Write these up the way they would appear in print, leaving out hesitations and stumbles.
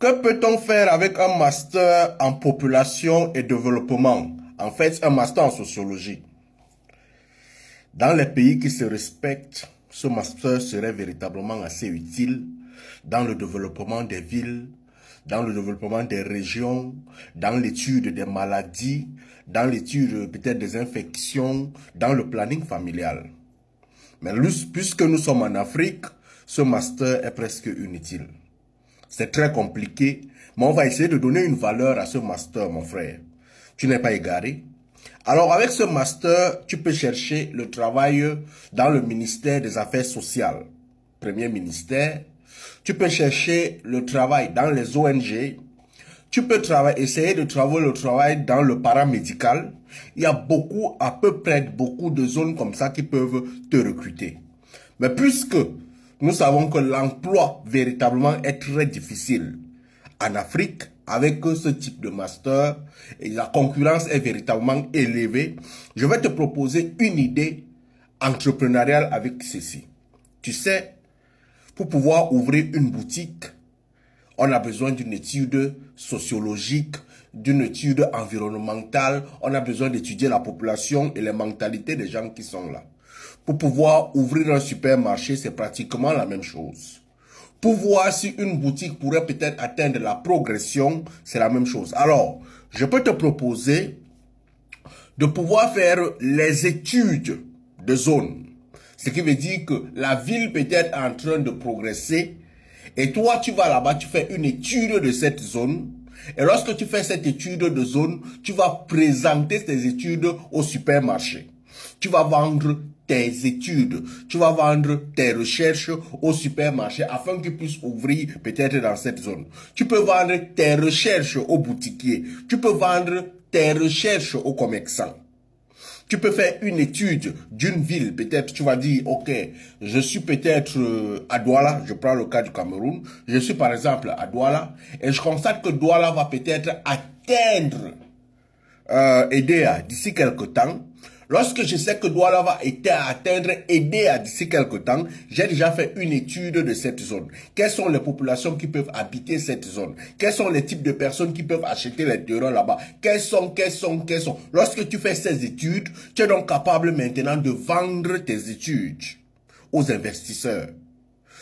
Que peut-on faire avec un master en population et développement? En fait, un master en sociologie. Dans les pays qui se respectent, ce master serait véritablement assez utile dans le développement des villes, dans le développement des régions, dans l'étude des maladies, dans l'étude peut-être des infections, dans le planning familial. Mais puisque nous sommes en Afrique, ce master est presque inutile. C'est très compliqué, mais on va essayer de donner une valeur à ce master, mon frère. Tu n'es pas égaré? Alors, avec ce master, tu peux chercher le travail dans le ministère des Affaires sociales, premier ministère. Tu peux chercher le travail dans les ONG. Tu peux essayer de travailler le travail dans le paramédical. Il y a à peu près beaucoup de zones comme ça qui peuvent te recruter. Mais puisque nous savons que l'emploi véritablement est très difficile en Afrique, avec ce type de master, et la concurrence est véritablement élevée, je vais te proposer une idée entrepreneuriale avec ceci. Tu sais, pour pouvoir ouvrir une boutique, on a besoin d'une étude sociologique, d'une étude environnementale, on a besoin d'étudier la population et les mentalités des gens qui sont là. Pour pouvoir ouvrir un supermarché, c'est pratiquement la même chose. Pour voir si une boutique pourrait peut-être atteindre la progression, c'est la même chose. Alors, je peux te proposer de pouvoir faire les études de zone. Ce qui veut dire que la ville peut être en train de progresser et toi, tu vas là-bas, tu fais une étude de cette zone. Et lorsque tu fais cette étude de zone, tu vas présenter tes études au supermarché. Tu vas vendre tes études, tu vas vendre tes recherches au supermarché afin qu'ils puissent ouvrir peut-être dans cette zone. Tu peux vendre tes recherches aux boutiquiers, tu peux vendre tes recherches aux commerçants. Tu peux faire une étude d'une ville, peut-être tu vas dire, ok, je suis peut-être à Douala, je prends le cas du Cameroun, je suis par exemple à Douala, et je constate que Douala va peut-être atteindre EDEA d'ici quelques temps. Lorsque je sais que Douala va atteindre EDEA d'ici quelques temps, j'ai déjà fait une étude de cette zone. Quelles sont les populations qui peuvent habiter cette zone? Quels sont les types de personnes qui peuvent acheter les terrains là-bas? Quels sont? Lorsque tu fais ces études, tu es donc capable maintenant de vendre tes études aux investisseurs.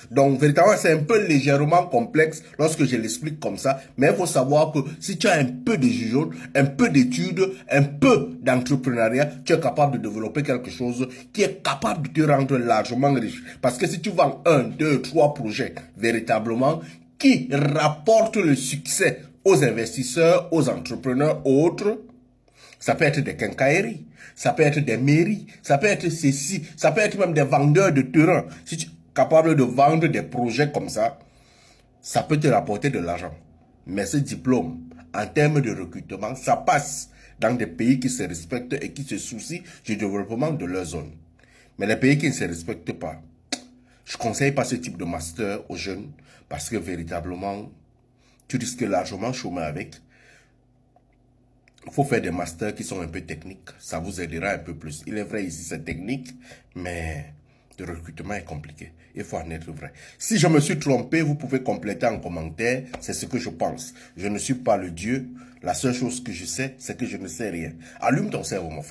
Donc, véritablement, c'est un peu légèrement complexe lorsque je l'explique comme ça. Mais il faut savoir que si tu as un peu de jugeote, un peu d'études, un peu d'entrepreneuriat, tu es capable de développer quelque chose qui est capable de te rendre largement riche. Parce que si tu vends 1, 2, 3 projets véritablement qui rapportent le succès aux investisseurs, aux entrepreneurs, autres, ça peut être des quincailleries, ça peut être des mairies, ça peut être ceci, ça peut être même des vendeurs de terrain. Si tu capable de vendre des projets comme ça, ça peut te rapporter de l'argent. Mais ce diplôme, en termes de recrutement, ça passe dans des pays qui se respectent et qui se soucient du développement de leur zone. Mais les pays qui ne se respectent pas, je ne conseille pas ce type de master aux jeunes parce que véritablement, tu risques largement chômer avec. Il faut faire des masters qui sont un peu techniques. Ça vous aidera un peu plus. Il est vrai ici, c'est technique, mais le recrutement est compliqué. Il faut en être vrai. Si je me suis trompé, vous pouvez compléter en commentaire. C'est ce que je pense. Je ne suis pas le Dieu. La seule chose que je sais, c'est que je ne sais rien. Allume ton cerveau, mon frère.